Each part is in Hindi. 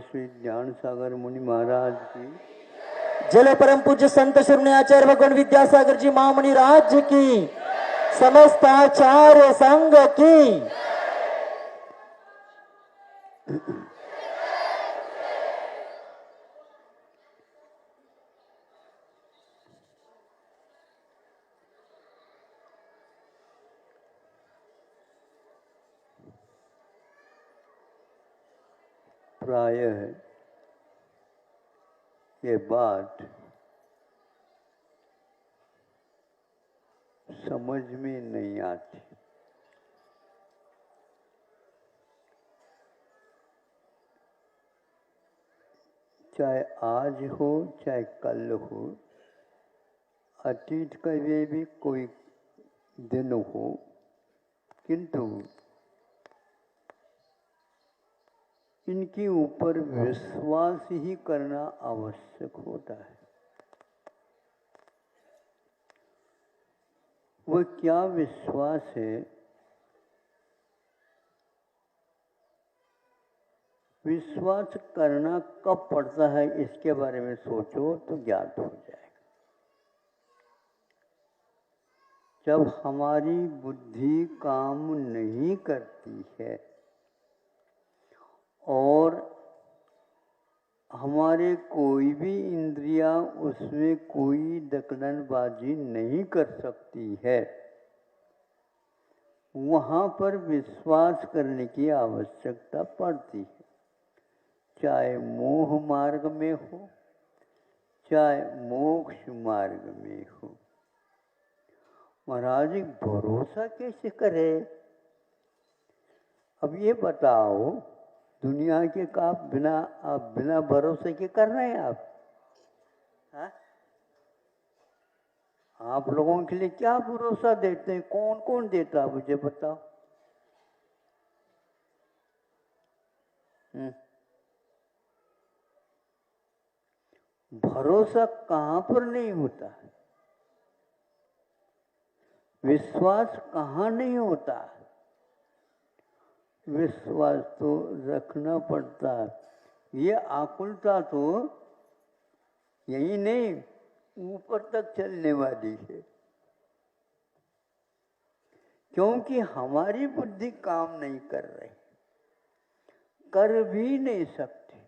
श्री ज्ञान सागर मुनि महाराज की, जल परम पूज्य संत श्री आचार्य भगवान विद्यासागर जी महामुनि राज्य की, समस्त आचार्य संघ की। प्रायः ये बात समझ में नहीं आती। चाहे आज हो चाहे कल हो, अतीत का ये भी कोई दिन हो, किंतु इनके ऊपर विश्वास ही करना आवश्यक होता है। वह क्या विश्वास है? विश्वास करना कब पड़ता है, इसके बारे में सोचो तो ज्ञात हो जाएगा। जब हमारी बुद्धि काम नहीं करती है और हमारे कोई भी इंद्रियां उसमें कोई दखलंदाजी नहीं कर सकती है, वहाँ पर विश्वास करने की आवश्यकता पड़ती है। चाहे मोह मार्ग में हो चाहे मोक्ष मार्ग में हो। महाराज भरोसा कैसे करे? अब ये बताओ, दुनिया के का आप बिना भरोसे के कर रहे हैं आप? हा? आप लोगों के लिए क्या भरोसा देते हैं? कौन कौन देता है मुझे बताओ। भरोसा कहाँ पर नहीं होता है? विश्वास कहाँ नहीं होता है? विश्वास तो रखना पड़ता है। ये आकुलता तो यही नहीं, ऊपर तक चलने वाली है, क्योंकि हमारी बुद्धि काम नहीं कर रही, कर भी नहीं सकती।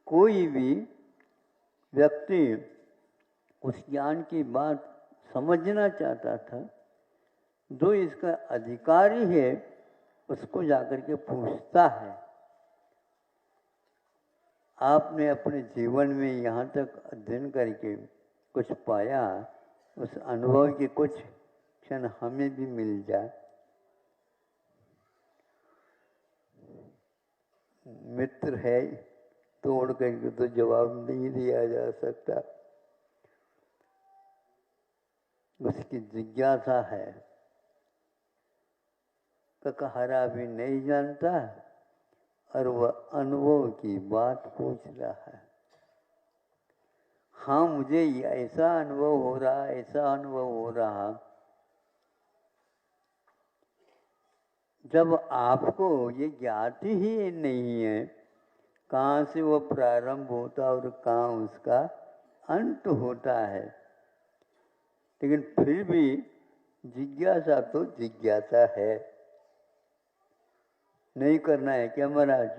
कोई भी व्यक्ति उस ज्ञान की बात समझना चाहता था, जो इसका अधिकारी है उसको जाकर के पूछता है, आपने अपने जीवन में यहाँ तक अध्ययन करके कुछ पाया, उस अनुभव के कुछ क्षण हमें भी मिल जाए। मित्र है तोड़ करके तो जवाब नहीं दिया जा सकता। उसकी जिज्ञासा है, ककहरा भी नहीं जानता और वह अनुभव की बात पूछ रहा है। हाँ, मुझे ऐसा अनुभव हो रहा, ऐसा अनुभव हो रहा। जब आपको ये ज्ञात ही नहीं है कहाँ से वो प्रारंभ होता और कहाँ उसका अंत होता है, लेकिन फिर भी जिज्ञासा तो जिज्ञासा है। नहीं करना है क्या महाराज?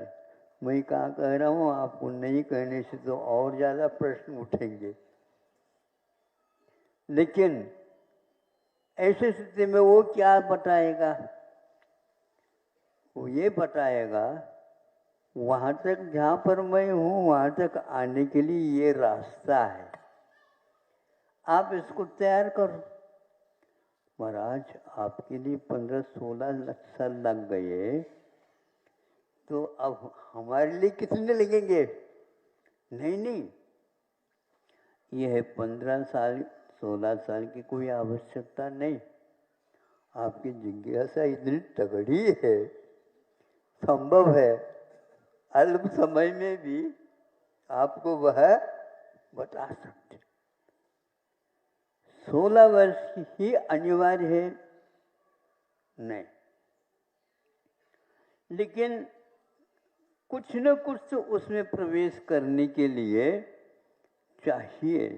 मैं कहाँ कह रहा हूँ, आपको नहीं कहने से तो और ज़्यादा प्रश्न उठेंगे। लेकिन ऐसे स्थिति में वो क्या बताएगा? वो ये बताएगा, वहाँ तक जहाँ पर मैं हूँ वहाँ तक आने के लिए ये रास्ता है, आप इसको तैयार करो। महाराज आपके लिए 15-16 साल लग गए, तो अब हमारे लिए कितने लगेंगे? नहीं नहीं, यह 15 साल 16 साल की कोई आवश्यकता नहीं। आपकी जिज्ञासा इतनी तगड़ी है, संभव है अल्प समय में भी आपको वह बता सकते। 16 वर्ष ही अनिवार्य है? नहीं, लेकिन कुछ न कुछ तो उसमें प्रवेश करने के लिए चाहिए।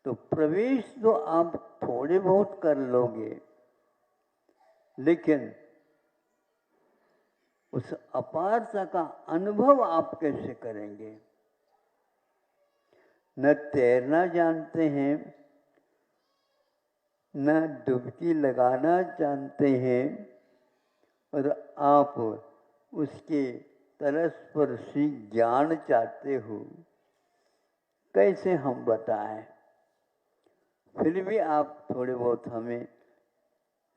तो प्रवेश तो आप थोड़े बहुत कर लोगे, लेकिन उस अपारता का अनुभव आप कैसे करेंगे? न तैरना जानते हैं, न डुबकी लगाना जानते हैं, और आप उसके तलस्पर्शी ज्ञान चाहते हो। कैसे हम बताएं? फिर भी आप थोड़े बहुत हमें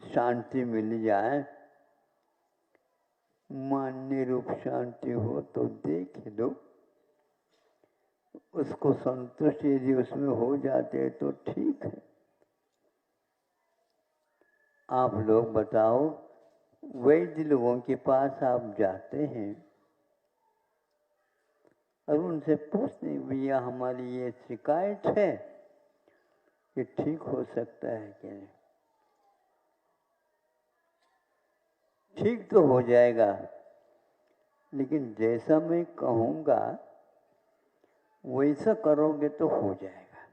शांति मिल जाए, मान्य रूप शांति हो तो देख लो, उसको संतुष्ट यदि उसमें हो जाते तो ठीक है। आप लोग बताओ, वैद्य लोगों के पास आप जाते हैं और उनसे पूछते, भैया हमारी ये शिकायत है, ये ठीक हो सकता है कि नहीं? ठीक तो हो जाएगा, लेकिन जैसा मैं कहूँगा वैसा करोगे तो हो जाएगा।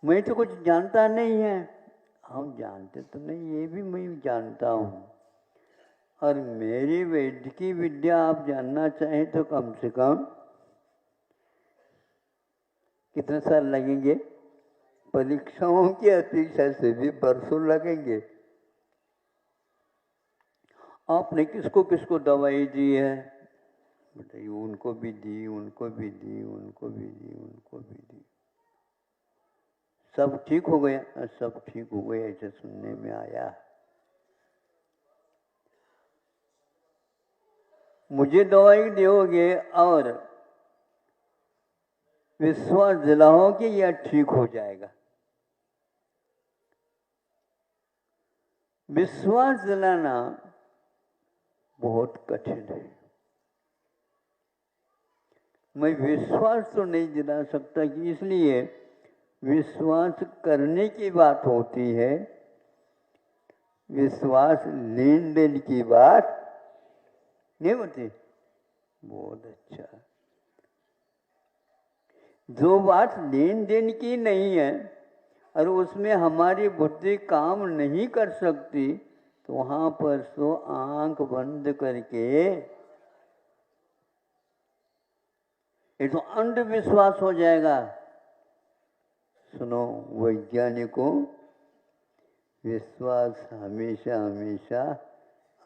मैं तो कुछ जानता नहीं है। हम जानते तो नहीं, ये भी मैं जानता हूँ। और मेरी वैद्य की विद्या आप जानना चाहें तो कम से कम कितने साल लगेंगे? परीक्षाओं की अपेक्षा से भी वर्षों लगेंगे। आपने किसको किसको दवाई दी है बताइए? उनको भी दी, उनको भी दी, उनको भी दी, उनको भी दी। सब ठीक हो गया? सब ठीक हो गया ऐसे सुनने में आया। मुझे दवाई दोगे और विश्वास दिलाओगे या ठीक हो जाएगा? विश्वास दिलाना बहुत कठिन है। मैं विश्वास तो नहीं दिला सकता कि, इसलिए विश्वास करने की बात होती है, विश्वास लेन देन की बात नहीं होती। बहुत अच्छा। जो बात लेन देन की नहीं है और उसमें हमारी बुद्धि काम नहीं कर सकती, तो वहां पर तो आंख बंद करके, ये तो अंधविश्वास हो जाएगा। सुनो वैज्ञानिकों, विश्वास हमेशा हमेशा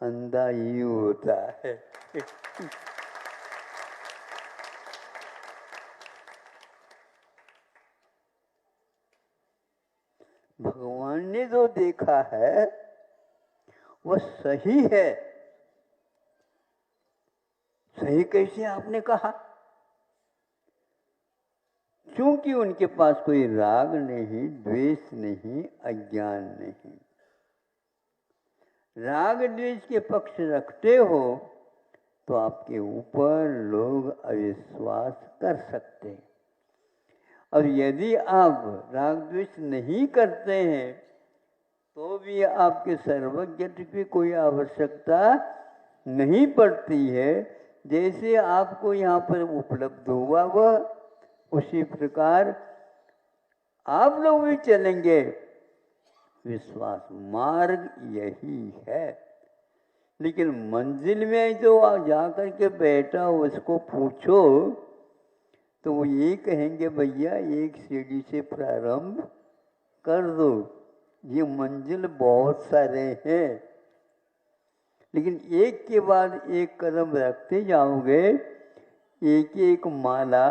अंधा ही होता है। भगवान ने जो देखा है वह सही है। सही कैसे आपने कहा? क्योंकि उनके पास कोई राग नहीं, द्वेष नहीं, अज्ञान नहीं। राग द्वेष के पक्ष रखते हो तो आपके ऊपर लोग अविश्वास कर सकते हैं। और यदि आप राग द्वेष नहीं करते हैं तो भी आपके सर्वज्ञत्व की कोई आवश्यकता नहीं पड़ती है। जैसे आपको यहाँ पर उपलब्ध हुआ वह, उसी प्रकार आप लोग भी चलेंगे। विश्वास मार्ग यही है। लेकिन मंजिल में जो जाकर के बैठा उसको पूछो तो वो ये कहेंगे, भैया एक सीढ़ी से प्रारंभ कर दो, ये मंजिल बहुत सारे हैं। लेकिन एक के बाद एक कदम रखते जाओगे, एक एक माला,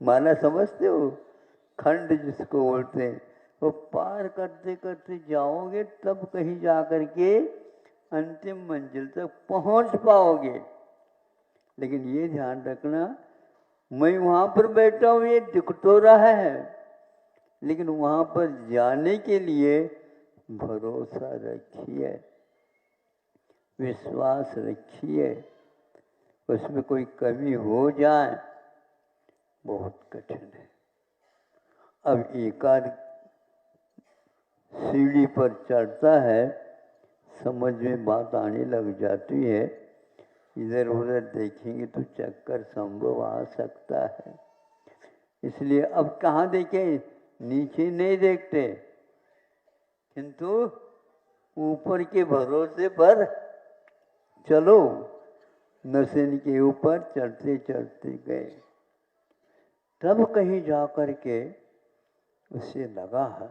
माला समझते हो, खंड जिसको बोलते हैं, वो पार करते करते जाओगे तब कहीं जा करके अंतिम मंजिल तक पहुंच पाओगे। लेकिन ये ध्यान रखना, मैं वहां पर बैठा हूं ये दिख तो रहा है, लेकिन वहां पर जाने के लिए भरोसा रखिए, विश्वास रखिए। उसमें कोई कमी हो जाए बहुत कठिन है। अब एकाध सीढ़ी पर चढ़ता है, समझ में बात आने लग जाती है। इधर उधर देखेंगे तो चक्कर संभव आ सकता है। इसलिए अब कहाँ देखें, नीचे नहीं देखते, किंतु ऊपर के भरोसे पर चलो। नसेन के ऊपर चढ़ते चढ़ते गए, तब कहीं जा कर के उसे लगा है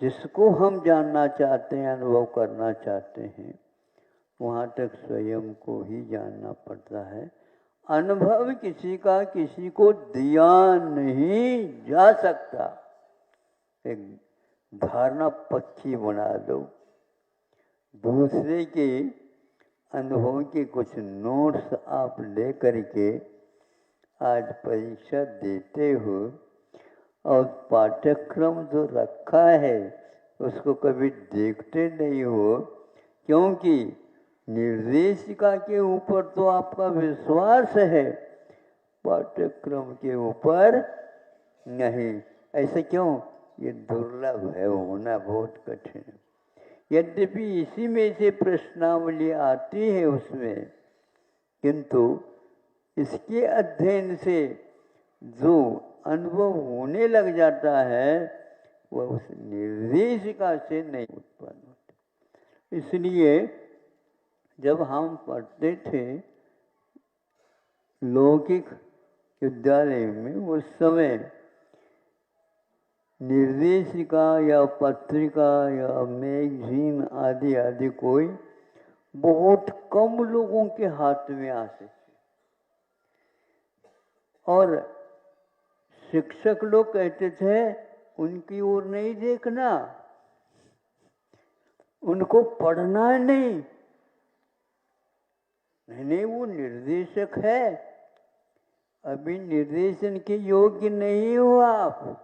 जिसको हम जानना चाहते हैं, अनुभव करना चाहते हैं, वहाँ तक स्वयं को ही जानना पड़ता है। अनुभव किसी का किसी को दिया नहीं जा सकता। एक धारणा पक्की बना दो। दूसरे के अनुभव के कुछ नोट्स आप ले करके आज परीक्षा देते हो और पाठ्यक्रम जो रखा है उसको कभी देखते नहीं हो, क्योंकि निर्देशिका के ऊपर तो आपका विश्वास है, पाठ्यक्रम के ऊपर नहीं। ऐसा क्यों? ये दुर्लभ है, होना बहुत कठिन है। यद्यपि इसी में से प्रश्नावली आती है उसमें, किंतु इसके अध्ययन से जो अनुभव होने लग जाता है वह उस निर्देशिका से नहीं उत्पन्न होता। इसलिए जब हम पढ़ते थे लौकिक विद्यालय में, उस समय निर्देशिका या पत्रिका या मैगजीन आदि आदि कोई बहुत कम लोगों के हाथ में आते थे, और शिक्षक लोग कहते थे उनकी ओर नहीं देखना, उनको पढ़ना नहीं। नहीं, वो निर्देशक है, अभी निर्देशन के योग्य नहीं हो आप,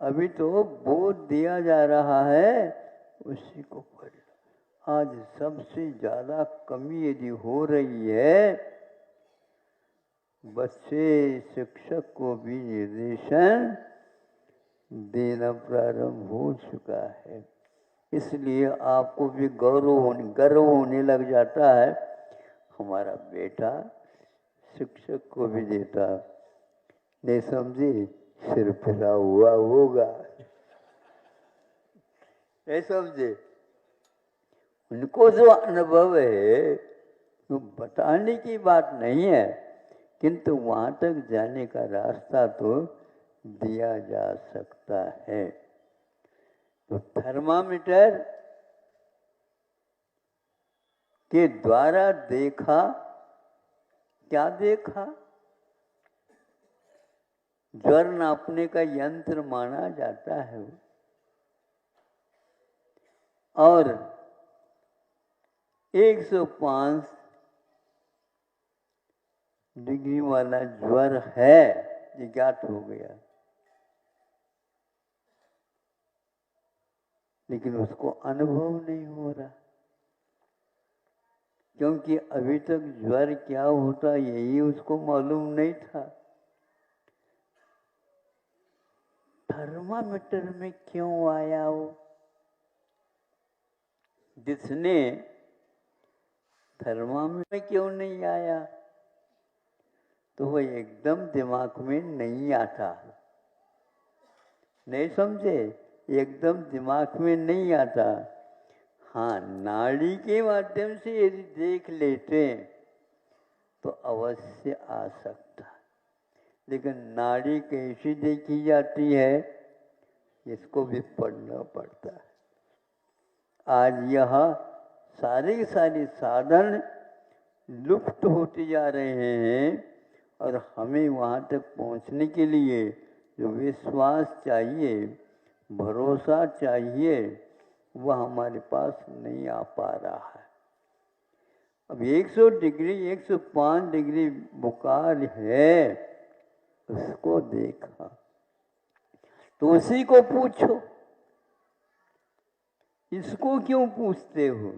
अभी तो बोध दिया जा रहा है, उसी को पढ़। आज सबसे ज्यादा कमी यदि हो रही है, बच्चे शिक्षक को भी निर्देशन देना प्रारंभ हो चुका है। इसलिए आपको भी गर्व होने लग जाता है, हमारा बेटा शिक्षक को भी देता। नहीं समझे, सिर फिरा हुआ होगा। नहीं समझे, उनको जो अनुभव है वो बताने की बात नहीं है, किंतु वहां तक जाने का रास्ता तो दिया जा सकता है। तो थर्मामीटर के द्वारा देखा, क्या देखा? ज्वर नापने का यंत्र माना जाता है वो, और 105 डिग्री वाला ज्वर है ये ज्ञात हो गया, लेकिन उसको अनुभव नहीं हो रहा, क्योंकि अभी तक ज्वर क्या होता यही उसको मालूम नहीं था। थर्मामीटर में क्यों आया वो? जिसने थर्मामीटर में क्यों नहीं आया, तो वो एकदम दिमाग में नहीं आता। नहीं समझे, एकदम दिमाग में नहीं आता। हाँ, नाड़ी के माध्यम से यदि देख लेते तो अवश्य आ सकता, लेकिन नाड़ी कैसी देखी जाती है इसको भी पढ़ना पड़ता है। आज यह सारे साधन लुप्त होते जा रहे हैं, और हमें वहाँ तक पहुँचने के लिए जो विश्वास चाहिए, भरोसा चाहिए, वह हमारे पास नहीं आ पा रहा है। अब 100 डिग्री 105 डिग्री बुखार है, उसको देखा तो उसी को पूछो, इसको क्यों पूछते हो?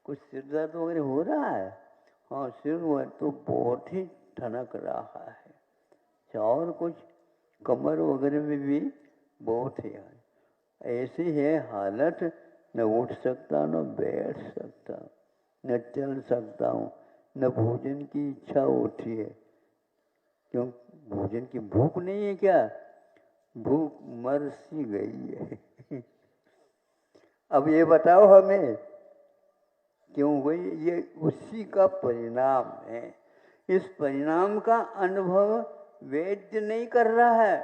कुछ सिर दर्द वगैरह हो रहा है? हाँ, सिर तो बहुत ही ठनक रहा है, और कुछ कमर वगैरह में भी बहुत ही है। ऐसी है हालत, न उठ सकता, न बैठ सकता, न चल सकता हूँ, न भोजन की इच्छा होती है। क्यों? भोजन की भूख नहीं है क्या? भूख मर सी गई है। अब ये बताओ हमें क्यों हुई? ये उसी का परिणाम है। इस परिणाम का अनुभव वैद्य नहीं कर रहा है,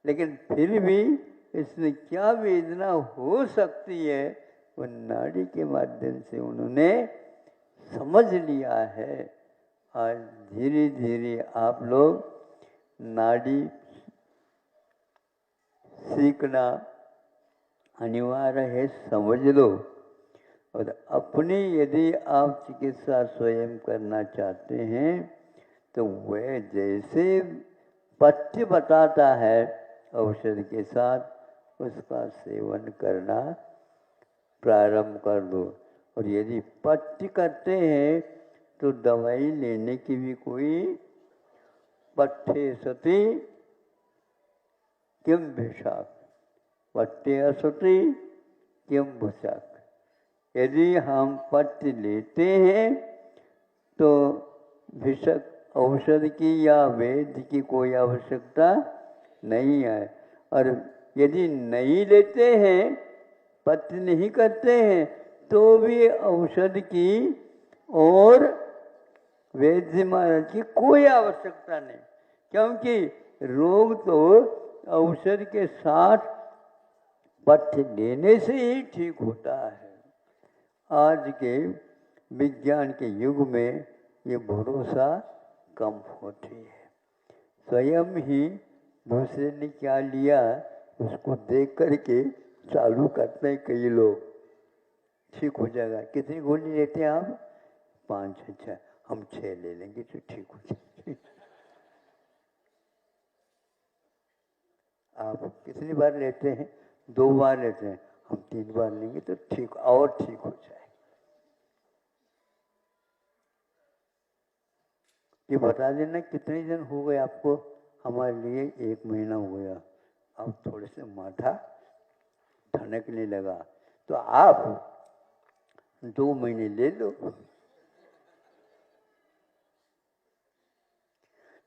लेकिन फिर भी इसमें क्या वेदना हो सकती है वो नाड़ी के माध्यम से उन्होंने समझ लिया है। आज धीरे धीरे आप लोग नाड़ी सीखना अनिवार्य है, समझ लो। और अपनी यदि आप चिकित्सा स्वयं करना चाहते हैं तो वह जैसे पथ्य बताता है औषध के साथ उसका सेवन करना प्रारंभ कर दो। और यदि पथ्य करते हैं तो दवाई लेने की भी कोई पथ्य सती किम भिषाक, पथ्य असती किम भुषाक। यदि हम पथ्य लेते हैं तो भिषक औषध की या वैद्य की कोई आवश्यकता नहीं है। और यदि नहीं लेते हैं, पथ्य नहीं करते हैं, तो भी औषध की और वैद्य महाराज की कोई आवश्यकता नहीं, क्योंकि रोग तो औषध के साथ पथ्य लेने से ही ठीक होता है। आज के विज्ञान के युग में ये भरोसा कम होती है। स्वयं ही दूसरे ने क्या लिया उसको देख करके चालू करते हैं कई लोग, ठीक हो जाएगा। कितनी गोली लेते हैं आप? 5 6, हम 6 ले लेंगे तो ठीक हो जाएगा। आप कितनी बार लेते हैं? 2 बार लेते हैं, हम 3 बार लेंगे तो ठीक और ठीक हो जाए। ये बता देना कितने दिन हो गए आपको? हमारे लिए 1 महीना हो गया। अब थोड़े से माथा ठनकने लगा तो आप 2 महीने ले लो।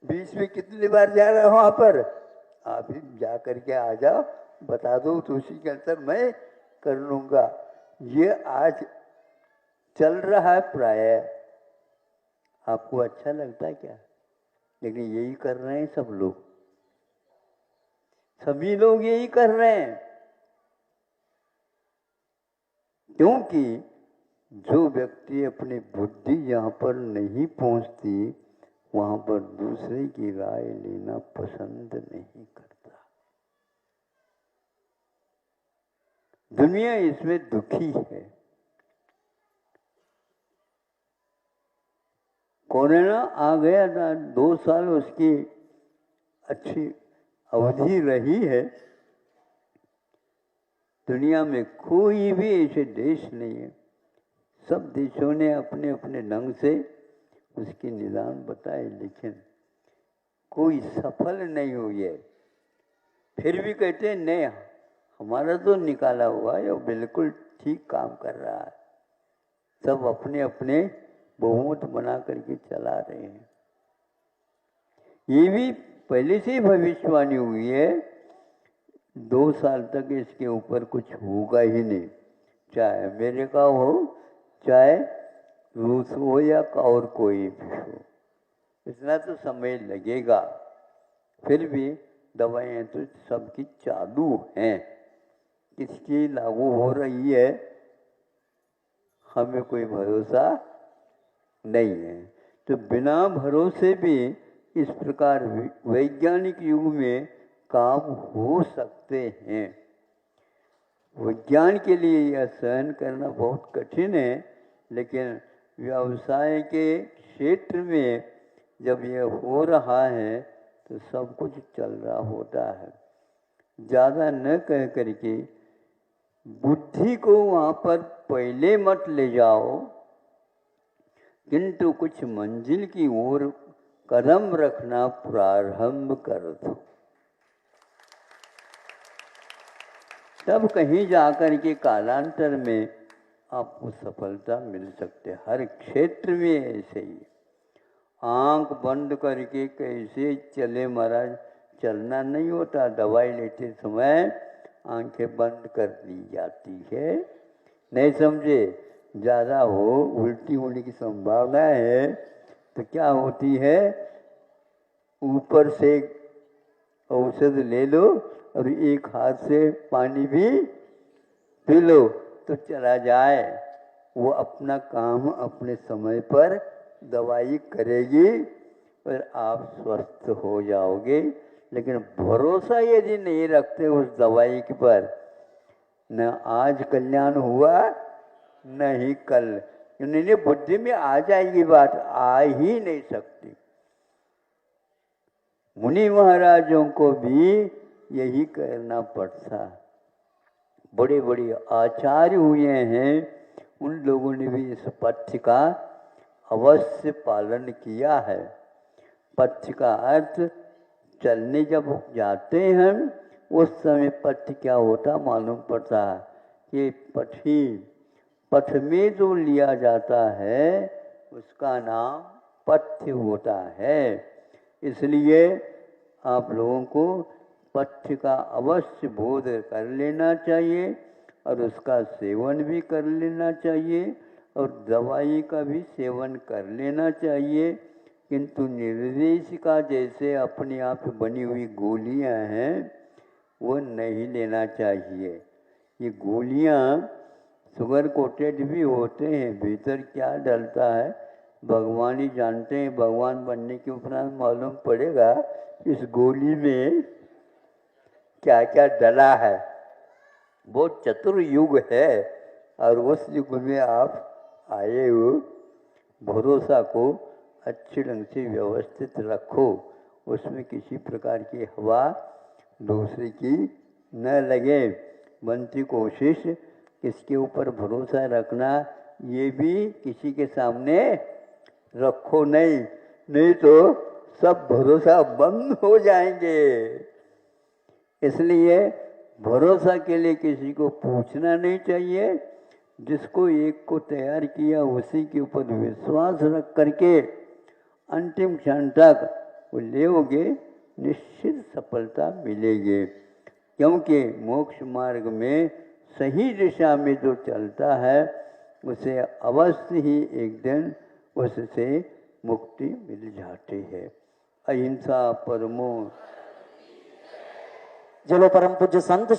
बीच में कितनी बार जा रहा हूं वहां पर? आप ही जा करके आ जाओ, बता दो तो उसी के अंतर मैं कर लूंगा। ये आज चल रहा है प्राय। आपको अच्छा लगता है क्या? लेकिन यही कर रहे हैं सब लोग, सभी लोग यही कर रहे हैं। क्योंकि जो व्यक्ति अपनी बुद्धि जहाँ पर नहीं पहुंचती वहां पर दूसरे की राय लेना पसंद नहीं करता। दुनिया इसमें दुखी है। कोरोना आ गया था, 2 साल उसकी अच्छी अवधि रही है। दुनिया में कोई भी ऐसे देश नहीं है, सब देशों ने अपने अपने ढंग से उसके निदान बताए, लेकिन कोई सफल नहीं हुई है। फिर भी कहते हैं नहीं, हमारा तो निकाला हुआ है और बिल्कुल ठीक काम कर रहा है। सब अपने अपने बहुमत बना करके चला रहे हैं। ये भी पहले से ही भविष्यवाणी हुई है, 2 साल तक इसके ऊपर कुछ होगा ही नहीं, चाहे अमेरिका हो, चाहे रूस हो या और कोई भी हो। इतना तो समय लगेगा। फिर भी दवाएं तो सबकी चालू हैं, किसकी लागू हो रही है हमें कोई भरोसा नहीं है। तो बिना भरोसे भी इस प्रकार वैज्ञानिक युग में काम हो सकते हैं। विज्ञान के लिए यह सहन करना बहुत कठिन है, लेकिन व्यवसाय के क्षेत्र में जब यह हो रहा है तो सब कुछ चल रहा होता है। ज़्यादा न कह करके बुद्धि को वहाँ पर पहले मत ले जाओ, किंतु कुछ मंजिल की ओर कदम रखना प्रारंभ कर दो। तब कहीं जाकर के कालांतर में आपको सफलता मिल सकती है। हर क्षेत्र में ऐसे ही। आंख बंद करके कैसे चले महाराज, चलना नहीं होता। दवाई लेते समय आंखें बंद कर दी जाती है, नहीं समझे। ज़्यादा हो उल्टी होने की संभावना है तो क्या होती है, ऊपर से औषध ले लो और एक हाथ से पानी भी पी लो तो चला जाए। वो अपना काम अपने समय पर दवाई करेगी और आप स्वस्थ हो जाओगे। लेकिन भरोसा यदि नहीं रखते उस दवाई के पर, न आज कल्याण हुआ न ही कल। नहीं, बुद्धि में आ जाएगी बात, आ ही नहीं सकती। मुनि महाराजों को भी यही करना पड़ता। बड़े बड़े आचार्य हुए हैं, उन लोगों ने भी इस पथ्य का अवश्य पालन किया है। पथ्य का अर्थ, चलने जब जाते हैं उस समय पथ्य क्या होता मालूम पड़ता है कि पथ में जो लिया जाता है उसका नाम पथ्य होता है। इसलिए आप लोगों को पथ्य का अवश्य बोध कर लेना चाहिए और उसका सेवन भी कर लेना चाहिए और दवाई का भी सेवन कर लेना चाहिए। किंतु निर्देशिका जैसे अपने आप बनी हुई गोलियां हैं वो नहीं लेना चाहिए। ये गोलियां शुगर कोटेड भी होते हैं, भीतर क्या डलता है भगवान ही जानते हैं। भगवान बनने के उपरांत मालूम पड़ेगा इस गोली में क्या क्या डला है। बहुत चतुर युग है और उस युग में आप आए हो। भरोसा को अच्छे ढंग से व्यवस्थित रखो, उसमें किसी प्रकार की हवा दूसरे की न लगे। बनती कोशिश किसके ऊपर भरोसा रखना ये भी किसी के सामने रखो नहीं, नहीं तो सब भरोसा बंद हो जाएंगे। इसलिए भरोसा के लिए किसी को पूछना नहीं चाहिए। जिसको एक को तैयार किया उसी के ऊपर विश्वास रख करके अंतिम क्षण तक वो लेओगे, निश्चित सफलता मिलेगी। क्योंकि मोक्ष मार्ग में सही दिशा में जो चलता है उसे अवश्य ही एक दिन उससे मुक्ति मिल जाती है। अहिंसा परमो। चलो परम पूज्य संत